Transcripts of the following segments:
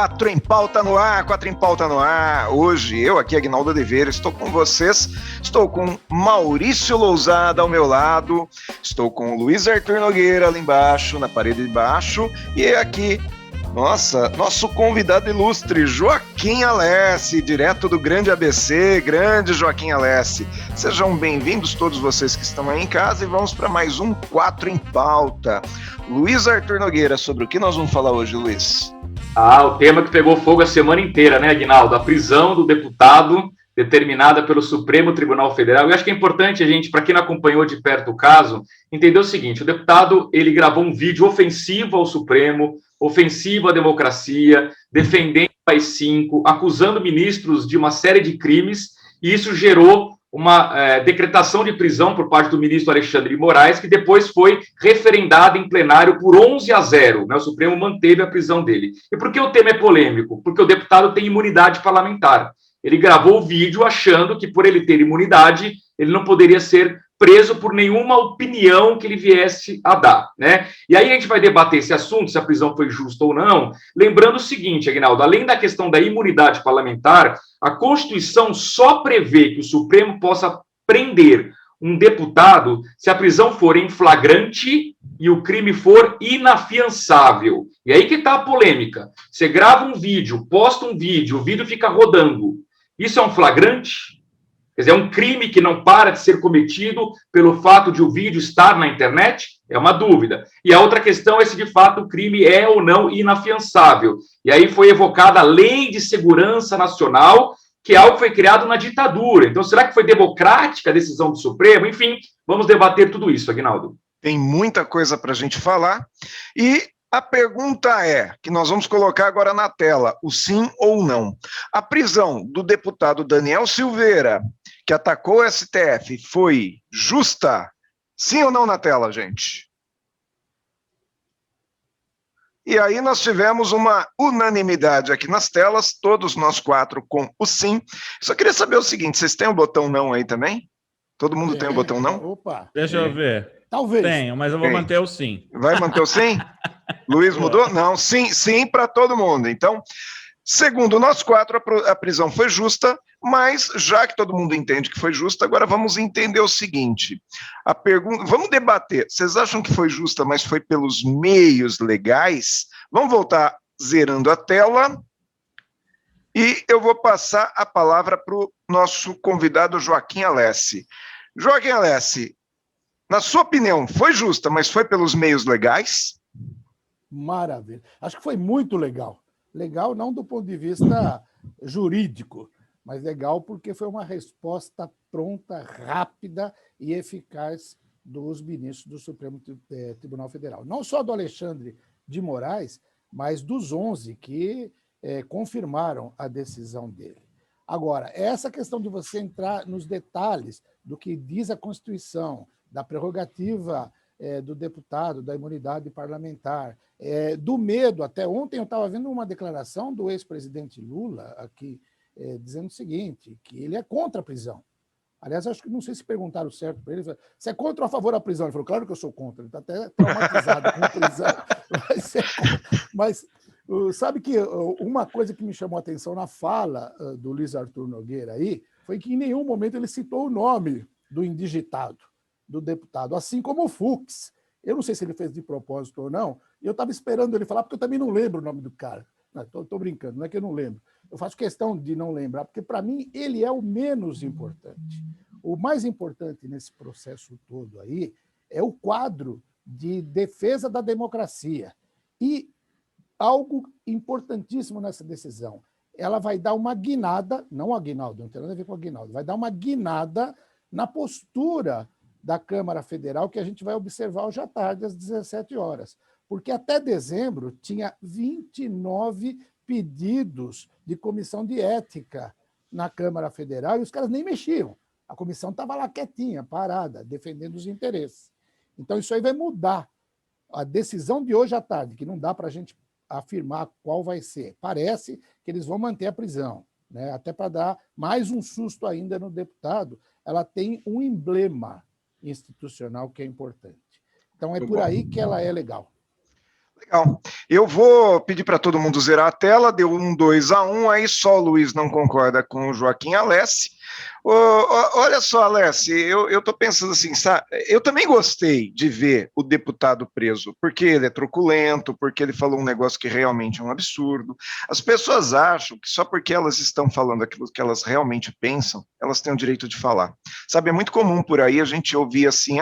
Quatro em Pauta no ar, Quatro em Pauta no ar. Hoje, eu aqui, Aguinaldo Oliveira, estou com vocês. Estou com Maurício Lousada ao meu lado. Estou com o Luiz Arthur Nogueira ali embaixo, na parede de baixo. E aqui, nosso convidado ilustre, Joaquim Alessi, direto do grande ABC, grande Joaquim Alessi. Sejam bem-vindos todos vocês que estão aí em casa e vamos para mais um Quatro em Pauta. Luiz Arthur Nogueira, sobre o que nós vamos falar hoje, Luiz? O tema que pegou fogo a semana inteira, né, Aguinaldo? A prisão do deputado determinada pelo Supremo Tribunal Federal. Eu acho que é importante a gente, para quem não acompanhou de perto o caso, entender o seguinte: o deputado, ele gravou um vídeo ofensivo ao Supremo, ofensivo à democracia, defendendo o AI-5, acusando ministros de uma série de crimes, e isso gerou uma decretação de prisão por parte do ministro Alexandre de Moraes, que depois foi referendada em plenário por 11-0. Né? O Supremo manteve a prisão dele. E por que o tema é polêmico? Porque o deputado tem imunidade parlamentar. Ele gravou o vídeo achando que, por ele ter imunidade, ele não poderia ser preso por nenhuma opinião que ele viesse a dar, né? E aí a gente vai debater esse assunto, se a prisão foi justa ou não, lembrando o seguinte, Aguinaldo, além da questão da imunidade parlamentar, a Constituição só prevê que o Supremo possa prender um deputado se a prisão for em flagrante e o crime for inafiançável. E aí que está a polêmica. Você grava um vídeo, posta um vídeo, o vídeo fica rodando. Isso é um flagrante? Quer dizer, é um crime que não para de ser cometido pelo fato de o vídeo estar na internet? É uma dúvida. E a outra questão é se, de fato, o crime é ou não inafiançável. E aí foi evocada a Lei de Segurança Nacional, que é algo que foi criado na ditadura. Então, será que foi democrática a decisão do Supremo? Enfim, vamos debater tudo isso, Aguinaldo. Tem muita coisa para a gente falar. E a pergunta é, que nós vamos colocar agora na tela, o sim ou não. A prisão do deputado Daniel Silveira, que atacou o STF, foi justa? Sim ou não na tela, gente? E aí nós tivemos uma unanimidade aqui nas telas, todos nós quatro com o sim. Só queria saber o seguinte, vocês têm o botão não aí também? Todo mundo tem o botão não? Opa! Deixa eu ver. Talvez. Tenho, mas eu vou manter o sim. Vai manter o sim? Luiz mudou? Não, sim para todo mundo. Então, segundo nós quatro, a prisão foi justa, mas já que todo mundo entende que foi justa, agora vamos entender o seguinte. A pergunta, vamos debater. Vocês acham que foi justa, mas foi pelos meios legais? Vamos voltar zerando a tela e eu vou passar a palavra para o nosso convidado Joaquim Alessi. Joaquim Alessi, na sua opinião, foi justa, mas foi pelos meios legais? Maravilha. Acho que foi muito legal. Legal não do ponto de vista jurídico, mas legal porque foi uma resposta pronta, rápida e eficaz dos ministros do Supremo Tribunal Federal. Não só do Alexandre de Moraes, mas dos 11 que confirmaram a decisão dele. Agora, essa questão de você entrar nos detalhes do que diz a Constituição, da prerrogativa do deputado, da imunidade parlamentar, do medo. Até ontem eu estava vendo uma declaração do ex-presidente Lula aqui, dizendo o seguinte, que ele é contra a prisão. Aliás, acho que não sei se perguntaram certo para ele. Você é contra ou a favor da prisão? Ele falou, claro que eu sou contra. Ele está até traumatizado com a prisão. Mas sabe que uma coisa que me chamou a atenção na fala do Luiz Arthur Nogueira aí foi que em nenhum momento ele citou o nome do indigitado, do deputado, assim como o Fux. Eu não sei se ele fez de propósito ou não, e eu estava esperando ele falar, porque eu também não lembro o nome do cara. Estou brincando, não é que eu não lembro. Eu faço questão de não lembrar, porque, para mim, ele é o menos importante. O mais importante nesse processo todo aí é o quadro de defesa da democracia. E algo importantíssimo nessa decisão, ela vai dar uma guinada, não a Aguinaldo, não tem nada a ver com a Aguinaldo, vai dar uma guinada na postura da Câmara Federal, que a gente vai observar hoje à tarde, às 17 horas. Porque até dezembro tinha 29 pedidos de comissão de ética na Câmara Federal e os caras nem mexiam. A comissão estava lá quietinha, parada, defendendo os interesses. Então, isso aí vai mudar. A decisão de hoje à tarde, que não dá para a gente afirmar qual vai ser, parece que eles vão manter a prisão, né? Até para dar mais um susto ainda no deputado, ela tem um emblema institucional que é importante. Então, é por aí que ela é legal. Legal. Eu vou pedir para todo mundo zerar a tela, deu 2-1, aí só o Luiz não concorda com o Joaquim Alessi. Olha só, Alessi, eu estou pensando assim, sabe? Eu também gostei de ver o deputado preso, porque ele é truculento, porque ele falou um negócio que realmente é um absurdo. As pessoas acham que só porque elas estão falando aquilo que elas realmente pensam, elas têm o direito de falar. Sabe, é muito comum por aí a gente ouvir assim,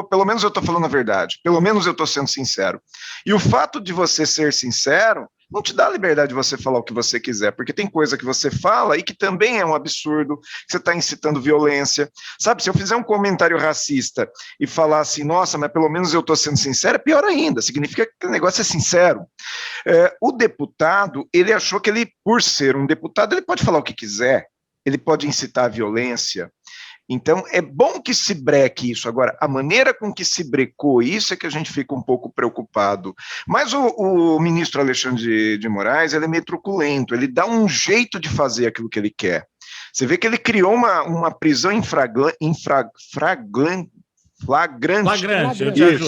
pelo menos eu estou falando a verdade, pelo menos eu estou sendo sincero. E o fato de você ser sincero não te dá a liberdade de você falar o que você quiser, porque tem coisa que você fala e que também é um absurdo, que você está incitando violência. Sabe, se eu fizer um comentário racista e falar assim, nossa, mas pelo menos eu estou sendo sincero, é pior ainda, significa que o negócio é sincero. O deputado, ele achou que ele, por ser um deputado, ele pode falar o que quiser, ele pode incitar a violência. Então, é bom que se breque isso. Agora, a maneira com que se brecou isso é que a gente fica um pouco preocupado. Mas o ministro Alexandre de Moraes, ele é meio truculento, ele dá um jeito de fazer aquilo que ele quer. Você vê que ele criou uma prisão em flagrante.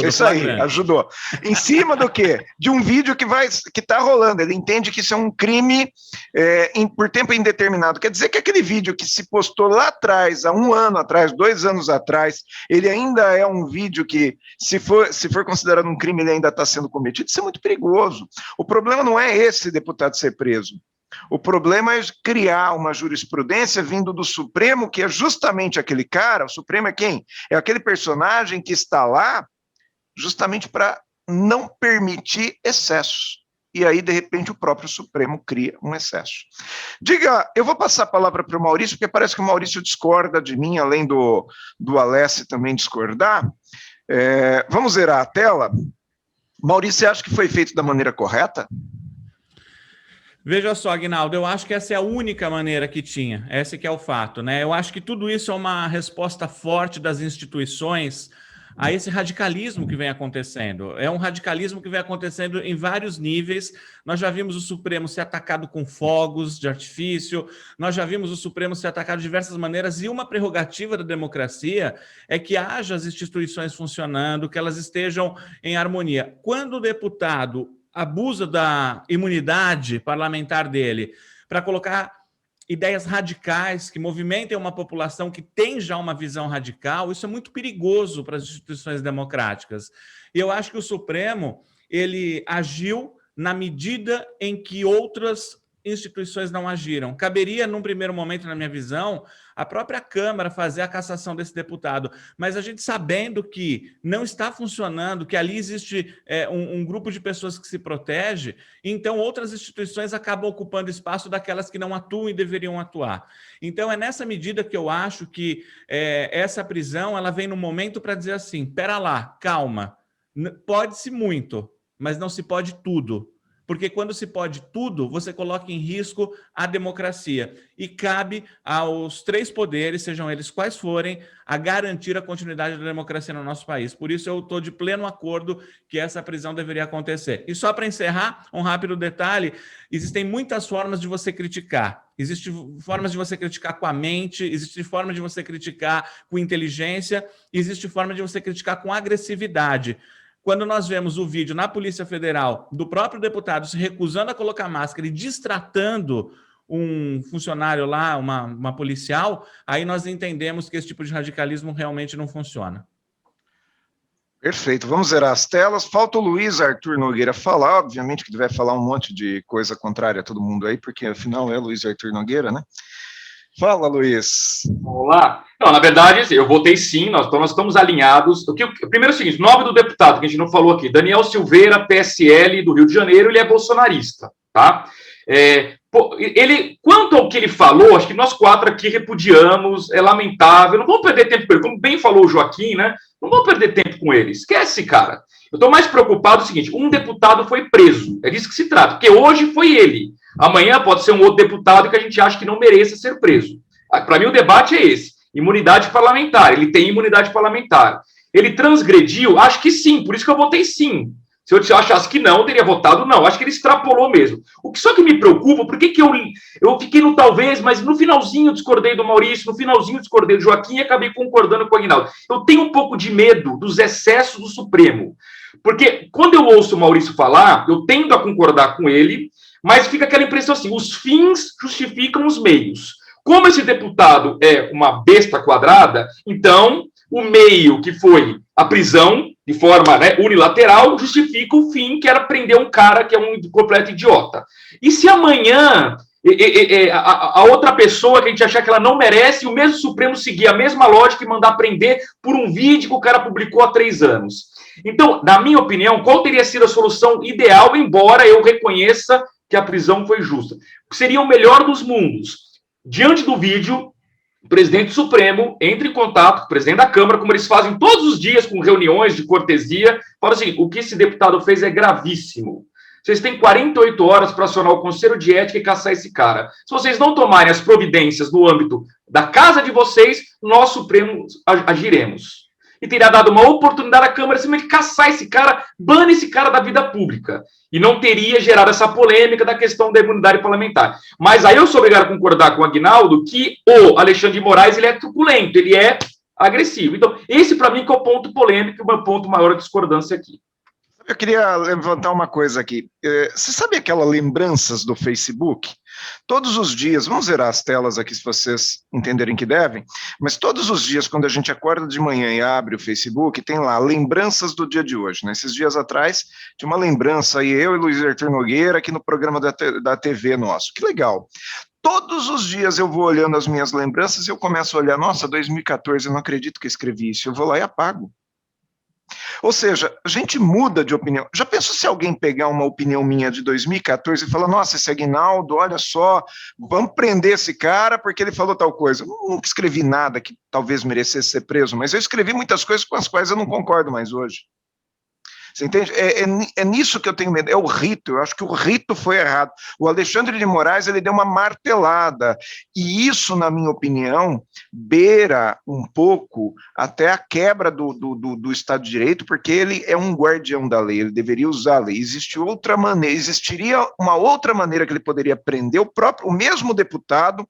Isso aí, ajudou. Em cima do quê? De um vídeo que está rolando. Ele entende que isso é um crime por tempo indeterminado. Quer dizer que aquele vídeo que se postou lá atrás, há 1 ano atrás, 2 anos atrás, ele ainda é um vídeo que, se for considerado um crime, ele ainda está sendo cometido. Isso é muito perigoso. O problema não é esse deputado ser preso. O problema é criar uma jurisprudência vindo do Supremo, que é justamente aquele cara. O Supremo é quem? É aquele personagem que está lá justamente para não permitir excessos. E aí, de repente, o próprio Supremo cria um excesso. Diga, eu vou passar a palavra para o Maurício, porque parece que o Maurício discorda de mim, além do Alessi também discordar. Vamos zerar a tela. Maurício, você acha que foi feito da maneira correta? Veja só, Aguinaldo, eu acho que essa é a única maneira que tinha, esse que é o fato, né? Eu acho que tudo isso é uma resposta forte das instituições a esse radicalismo que vem acontecendo. É um radicalismo que vem acontecendo em vários níveis. Nós já vimos o Supremo ser atacado com fogos de artifício, nós já vimos o Supremo ser atacado de diversas maneiras, e uma prerrogativa da democracia é que haja as instituições funcionando, que elas estejam em harmonia. Quando o deputado abusa da imunidade parlamentar dele para colocar ideias radicais que movimentem uma população que tem já uma visão radical, isso é muito perigoso para as instituições democráticas. E eu acho que o Supremo, ele agiu na medida em que outras instituições não agiram. Caberia, num primeiro momento, na minha visão, a própria Câmara fazer a cassação desse deputado, mas a gente sabendo que não está funcionando, que ali existe um grupo de pessoas que se protege, então outras instituições acabam ocupando espaço daquelas que não atuam e deveriam atuar. Então é nessa medida que eu acho que essa prisão ela vem no momento para dizer assim, pera lá, calma, pode-se muito, mas não se pode tudo. Porque quando se pode tudo, você coloca em risco a democracia. E cabe aos 3 poderes, sejam eles quais forem, a garantir a continuidade da democracia no nosso país. Por isso eu estou de pleno acordo que essa prisão deveria acontecer. E só para encerrar, um rápido detalhe, existem muitas formas de você criticar. Existem formas de você criticar com a mente, existe forma de você criticar com inteligência, existe forma de você criticar com agressividade. Quando nós vemos o vídeo na Polícia Federal do próprio deputado se recusando a colocar máscara e distratando um funcionário lá, uma policial, aí nós entendemos que esse tipo de radicalismo realmente não funciona. Perfeito, vamos zerar as telas. Falta o Luiz Arthur Nogueira falar, obviamente que ele vai falar um monte de coisa contrária a todo mundo aí, porque afinal é Luiz Arthur Nogueira, né? Fala, Luiz. Vamos lá. Não, na verdade, eu votei sim, nós estamos alinhados. Primeiro é o seguinte, nome do deputado, que a gente não falou aqui, Daniel Silveira, PSL do Rio de Janeiro, ele é bolsonarista, tá? Quanto ao que ele falou, acho que nós 4 aqui repudiamos, é lamentável, não vamos perder tempo com ele, como bem falou o Joaquim, né? Não vamos perder tempo com ele, esquece, cara. Eu estou mais preocupado com o seguinte, um deputado foi preso, é disso que se trata, porque hoje foi ele. Amanhã pode ser um outro deputado que a gente acha que não mereça ser preso. Para mim, o debate é esse. Imunidade parlamentar. Ele tem imunidade parlamentar. Ele transgrediu? Acho que sim. Por isso que eu votei sim. Se eu achasse que não, eu teria votado não. Acho que ele extrapolou mesmo. O que só que me preocupa, por que eu fiquei no talvez, mas no finalzinho discordei do Maurício, no finalzinho discordei do Joaquim e acabei concordando com o Aguinaldo. Eu tenho um pouco de medo dos excessos do Supremo. Porque quando eu ouço o Maurício falar, eu tendo a concordar com ele, mas fica aquela impressão assim, os fins justificam os meios. Como esse deputado é uma besta quadrada, então o meio, que foi a prisão, de forma, né, unilateral, justifica o fim, que era prender um cara que é um completo idiota. E se amanhã a outra pessoa que a gente achar que ela não merece, o mesmo Supremo seguir a mesma lógica e mandar prender por um vídeo que o cara publicou há 3 anos? Então, na minha opinião, qual teria sido a solução ideal, embora eu reconheça que a prisão foi justa? Seria o melhor dos mundos. Diante do vídeo, o presidente do Supremo entra em contato com o presidente da Câmara, como eles fazem todos os dias com reuniões de cortesia, fala assim, o que esse deputado fez é gravíssimo. Vocês têm 48 horas para acionar o Conselho de Ética e caçar esse cara. Se vocês não tomarem as providências no âmbito da casa de vocês, nós, Supremo, agiremos. E teria dado uma oportunidade à Câmara simplesmente caçar esse cara, bane esse cara da vida pública. E não teria gerado essa polêmica da questão da imunidade parlamentar. Mas aí eu sou obrigado a concordar com o Aguinaldo que o Alexandre de Moraes ele é truculento, ele é agressivo. Então, esse para mim que é o ponto polêmico, o meu ponto maior de discordância aqui. Eu queria levantar uma coisa aqui. Você sabe aquelas lembranças do Facebook? Todos os dias, vamos zerar as telas aqui se vocês entenderem que devem, mas todos os dias, quando a gente acorda de manhã e abre o Facebook, tem lá lembranças do dia de hoje. Né? Esses dias atrás, tinha uma lembrança aí, eu e Luiz Arthur Nogueira, aqui no programa da TV nosso. Que legal. Todos os dias eu vou olhando as minhas lembranças e eu começo a olhar, nossa, 2014, eu não acredito que eu escrevi isso. Eu vou lá e apago. Ou seja, a gente muda de opinião. Já pensou se alguém pegar uma opinião minha de 2014 e falar, nossa, esse Aguinaldo, olha só, vamos prender esse cara porque ele falou tal coisa. Eu nunca escrevi nada que talvez merecesse ser preso, mas eu escrevi muitas coisas com as quais eu não concordo mais hoje. Você entende? É nisso que eu tenho medo, é o rito, eu acho que o rito foi errado. O Alexandre de Moraes, ele deu uma martelada, e isso, na minha opinião, beira um pouco até a quebra do Estado de Direito, porque ele é um guardião da lei, ele deveria usar a lei. Existiria uma outra maneira que ele poderia prender o mesmo deputado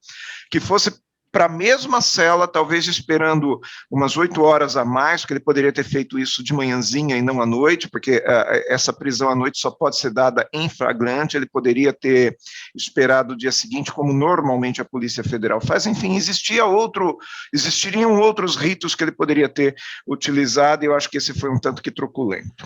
que fosse para a mesma cela, talvez esperando umas 8 horas a mais, porque ele poderia ter feito isso de manhãzinha e não à noite, porque essa prisão à noite só pode ser dada em flagrante, ele poderia ter esperado o dia seguinte, como normalmente a Polícia Federal faz. Enfim, existiriam outros ritos que ele poderia ter utilizado, e eu acho que esse foi um tanto que truculento.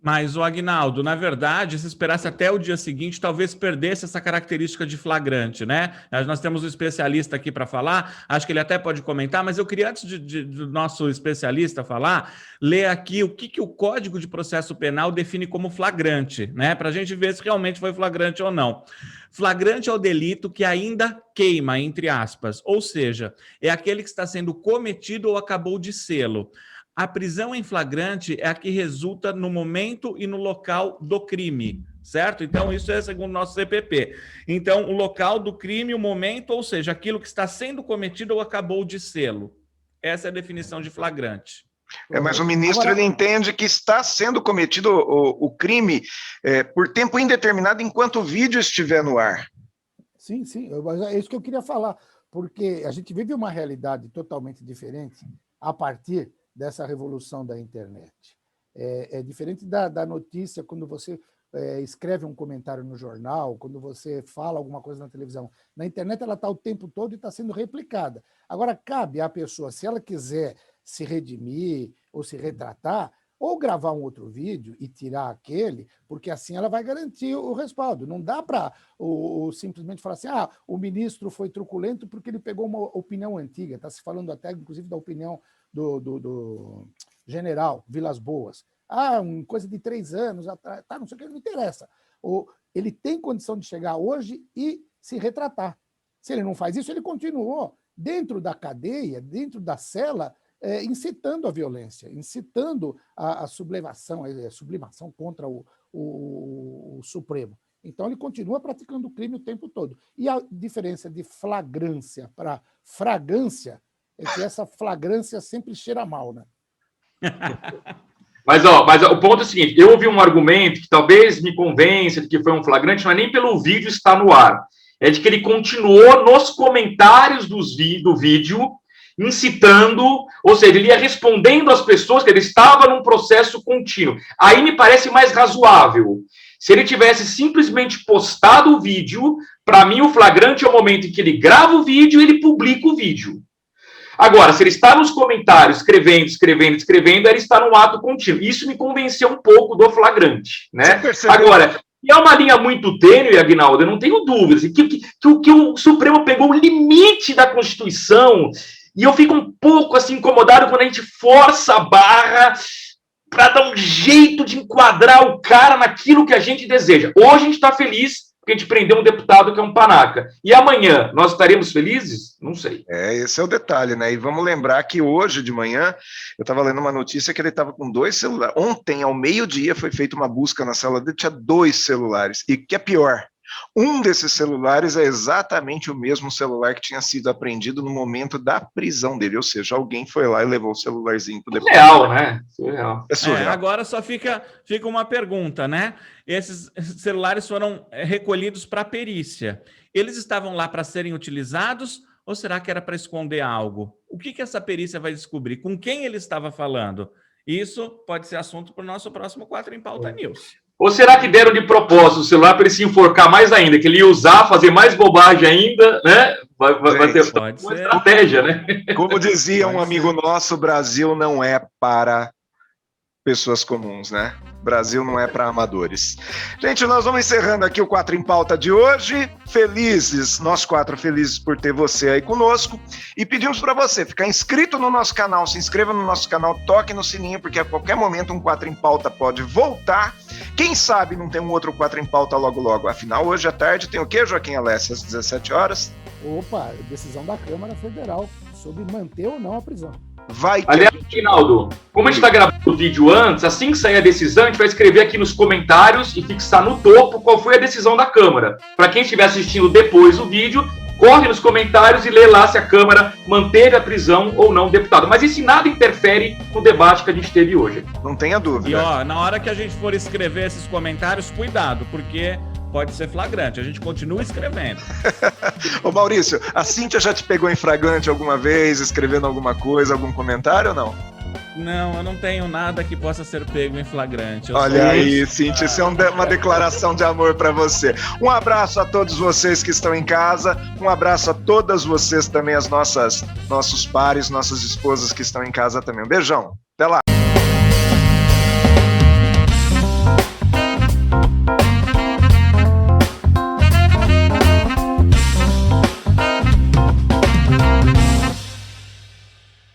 Mas, o Aguinaldo, na verdade, se esperasse até o dia seguinte, talvez perdesse essa característica de flagrante, né? Nós temos um especialista aqui para falar, acho que ele até pode comentar, mas eu queria, antes do nosso especialista falar, ler aqui o que o Código de Processo Penal define como flagrante, né? Para a gente ver se realmente foi flagrante ou não. Flagrante é o delito que ainda queima, entre aspas, ou seja, é aquele que está sendo cometido ou acabou de sê-lo. A prisão em flagrante é a que resulta no momento e no local do crime, certo? Então, isso é segundo o nosso CPP. Então, o local do crime, o momento, ou seja, aquilo que está sendo cometido ou acabou de sê-lo. Essa é a definição de flagrante. Mas o ministro ele entende que está sendo cometido o crime por tempo indeterminado enquanto o vídeo estiver no ar. Sim, é isso que eu queria falar, porque a gente vive uma realidade totalmente diferente a partir dessa revolução da internet. É diferente da notícia quando você escreve um comentário no jornal, quando você fala alguma coisa na televisão. Na internet ela está o tempo todo e está sendo replicada. Agora, cabe à pessoa, se ela quiser se redimir ou se retratar, ou gravar um outro vídeo e tirar aquele, porque assim ela vai garantir o respaldo. Não dá para simplesmente falar assim, o ministro foi truculento porque ele pegou uma opinião antiga. Está se falando até, inclusive, da opinião do general Vilas Boas. Coisa de 3 anos atrás, não sei o que, não interessa. Ele tem condição de chegar hoje e se retratar. Se ele não faz isso, ele continuou dentro da cadeia, dentro da cela, incitando a violência, incitando a sublimação contra o Supremo. Então, ele continua praticando o crime o tempo todo. E a diferença de flagrância para fragrância é que essa flagrância sempre cheira mal, né? Mas o ponto é o seguinte, eu ouvi um argumento que talvez me convença de que foi um flagrante, não é nem pelo vídeo estar no ar, é de que ele continuou nos comentários do vídeo incitando, ou seja, ele ia respondendo às pessoas que ele estava num processo contínuo. Aí me parece mais razoável. Se ele tivesse simplesmente postado o vídeo, para mim o flagrante é o momento em que ele grava o vídeo e ele publica o vídeo. Agora, se ele está nos comentários, escrevendo, ele está no ato contínuo. Isso me convenceu um pouco do flagrante, né? Agora, é uma linha muito tênue, Aguinaldo, eu não tenho dúvidas, que o Supremo pegou o limite da Constituição, e eu fico um pouco assim, incomodado quando a gente força a barra para dar um jeito de enquadrar o cara naquilo que a gente deseja. Hoje a gente está feliz porque a gente prendeu um deputado que é um panaca. E amanhã, nós estaremos felizes? Não sei. Esse é o detalhe, né? E vamos lembrar que hoje de manhã, eu estava lendo uma notícia que ele estava com 2 celulares. Ontem, ao meio-dia, foi feita uma busca na cela dele, tinha 2 celulares. E o que é pior, um desses celulares é exatamente o mesmo celular que tinha sido apreendido no momento da prisão dele. Ou seja, alguém foi lá e levou o celularzinho para o deputado. Surreal, né? Surreal. É surreal. Agora só fica uma pergunta, né? Esses celulares foram recolhidos para perícia. Eles estavam lá para serem utilizados ou será que era para esconder algo? O que essa perícia vai descobrir? Com quem ele estava falando? Isso pode ser assunto para o nosso próximo 4 em Pauta News. Ou será que deram de propósito o celular para ele se enforcar mais ainda, que ele ia usar, fazer mais bobagem ainda, né? Vai ter uma estratégia, né? Como dizia um amigo nosso, o Brasil não é para pessoas comuns, né? Brasil não é para amadores. Gente, nós vamos encerrando aqui o 4 em Pauta de hoje. Felizes, nós 4 felizes por ter você aí conosco. E pedimos para você ficar inscrito no nosso canal, se inscreva no nosso canal, toque no sininho, porque a qualquer momento um 4 em Pauta pode voltar. Quem sabe não tem um outro 4 em Pauta logo logo. Afinal, hoje à tarde tem o quê, Joaquim Alessi, às 17 horas? Opa, decisão da Câmara Federal sobre manter ou não a prisão. Vai. Aliás, Rinaldo, como a gente está gravando o vídeo antes, assim que sair a decisão, a gente vai escrever aqui nos comentários e fixar no topo qual foi a decisão da Câmara. Para quem estiver assistindo depois o vídeo, corre nos comentários e lê lá se a Câmara manteve a prisão ou não do deputado. Mas isso nada interfere no debate que a gente teve hoje. Não tenha dúvida. E ó, na hora que a gente for escrever esses comentários, cuidado, porque pode ser flagrante, a gente continua escrevendo. Ô Maurício, a Cíntia já te pegou em flagrante alguma vez, escrevendo alguma coisa, algum comentário ou não? Não, eu não tenho nada que possa ser pego em flagrante. Olha aí, Cíntia, isso é uma declaração de amor para você. Um abraço a todos vocês que estão em casa, um abraço a todas vocês também, nossos pares, nossas esposas que estão em casa também. Um beijão, até lá.